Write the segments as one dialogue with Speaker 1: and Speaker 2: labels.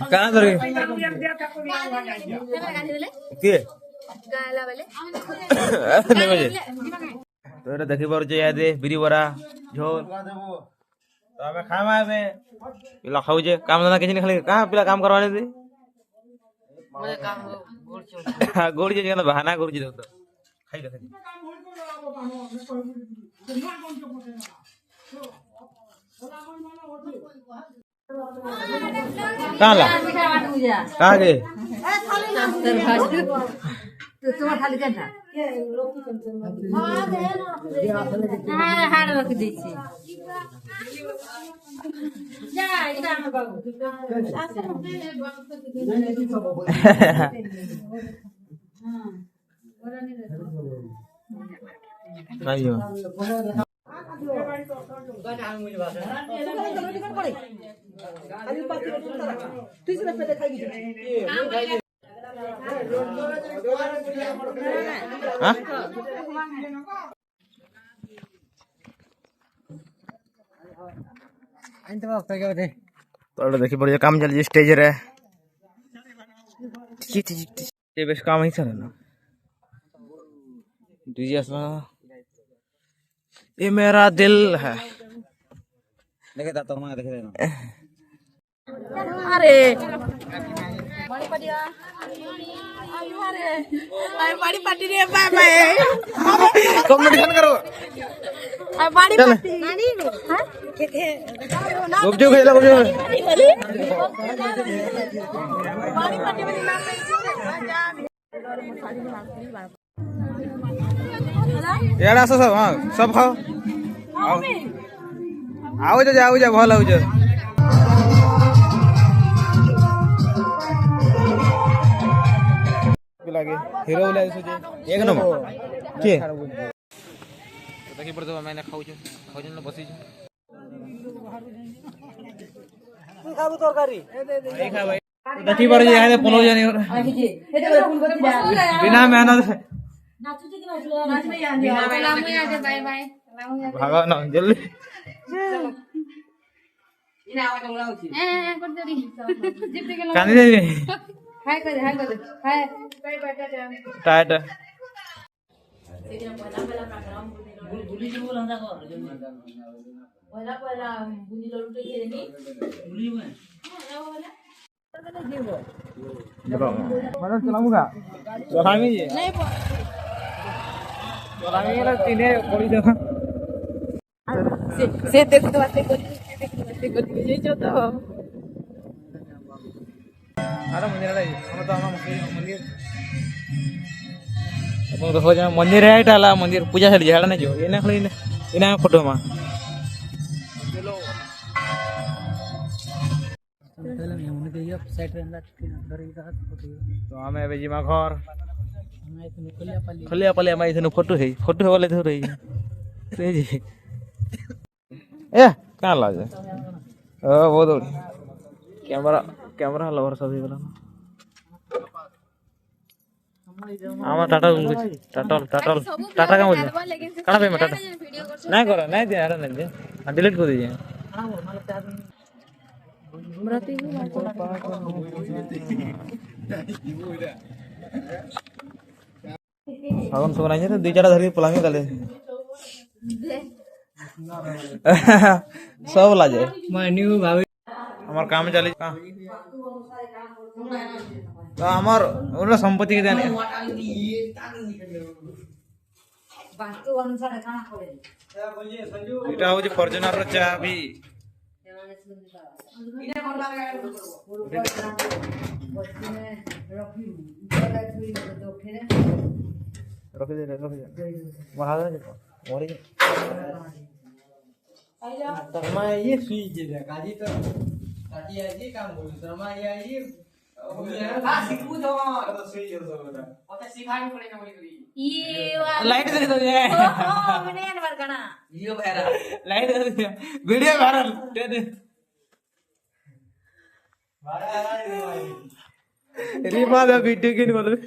Speaker 1: कहाँ धरे किए तो एटा देखि पारुचे यादे बिरी बरा झोल तो हमें खामा है पिला खाऊजे काम धंधा किछ नहीं खाली कहाँ पिला काम करवाने दे
Speaker 2: मुझे काम
Speaker 1: गोड़ जे बहाना गोड़ जे तो खाई ले कहाँ ला कहाँ गए
Speaker 2: तुम्हारा खाली करना हाड़ रख दीजिए
Speaker 1: तो देखिए बढ़िया काम चल स्टेज रे ये बेस काम ही चल ना डीजे ये मेरा दिल है देखे तो मैं देख रहे
Speaker 2: अरे बड़ी पार्टी रे बाय बाय
Speaker 1: कंपटीशन करो
Speaker 2: बड़ी पार्टी नानी हां
Speaker 1: गुपचुप खेला गुपचुप
Speaker 2: बड़ी पार्टी में नाम
Speaker 1: यार आसो सब हां सब खाओ आओ जा भल हो जा लागे हीरो लागे सोचे एक नंबर के देखि पड़तो मैंने खाऊ छ न बसी छ तू खाबो तरकारी ए खा भाई देखि पड़ जे है पोलो जाने बिना मेहनत
Speaker 2: नाचुती कि नाच में याद बिना मेहनत बाय बाय
Speaker 1: भागो न जल्दी
Speaker 2: इना आवाज उड़ाउची कर देरी जिप के
Speaker 1: कानी दे
Speaker 2: हाय कर हाय बाय बाय
Speaker 1: टाइट
Speaker 2: बुली जी बोल हमरा कर पहला बुली लुटे के देनी बुली में
Speaker 1: मतलब चलाऊंगा चलामी जी
Speaker 2: नहीं
Speaker 1: चलामी वाला तीने पड़ी देखो
Speaker 2: से देखो तो बातें कर ये जो तो
Speaker 1: अरे मंदिर रे हम तो हम मंदिर अपन तो हो जा मंदिर है टाला मंदिर पूजा चली जाड़ा नहीं जो इना खाली इना फोटो में चलो तो हमें अबे जिमा घर खलिया पले हमारे इधर फोटो वाले धो रही है जी ए कहाँ ला जाए बहुत कैमरा लवर सभी वाला आमा टाटा टाटा का बोल कहां पे मैं टाटा नहीं करो नहीं दे यार नहीं दे डिलीट कर दीजिए सागन सोना है तो दो चार धरी पलांगे गले सब ला जाए मैं न्यू भाभी हमार काम चली का तो हमार ओला संपत्ति के देने
Speaker 2: वास्तु अनुसार खाना खोले
Speaker 1: এটা হচ্ছে ফরচুনার চাবি रख दे बढ़ा दे मोरी
Speaker 3: शर्मा ये सुई जे गाजी तो ताटी आजी काम बोल शर्मा ये हां सिखू तो सुई जे तो ओते सिखानी पड़ेगा बोली करी
Speaker 2: ये
Speaker 1: लाइट दे दो ये
Speaker 2: मैंने यार करना
Speaker 3: वीडियो वायरल
Speaker 1: लाइट दे दो वीडियो वायरल दे दे रीमा दा वीडियो के बोल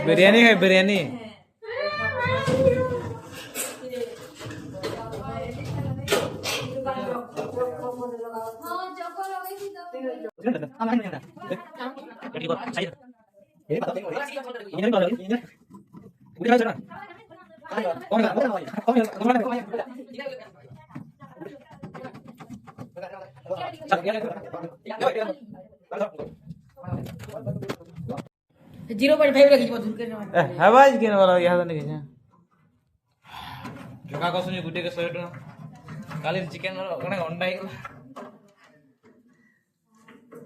Speaker 1: बिरयानी है बिरयानी
Speaker 2: जीरो पॉइंट फाइव लगी दूर के
Speaker 1: हवाज के वाला याद नहीं है जोका को सुनी गुटे के 100 टका काली चिकन कने अंडा ही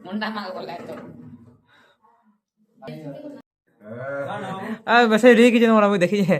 Speaker 2: मुंडा मांग बोला तो
Speaker 1: आ वैसे री की जन वाला मैं देखी है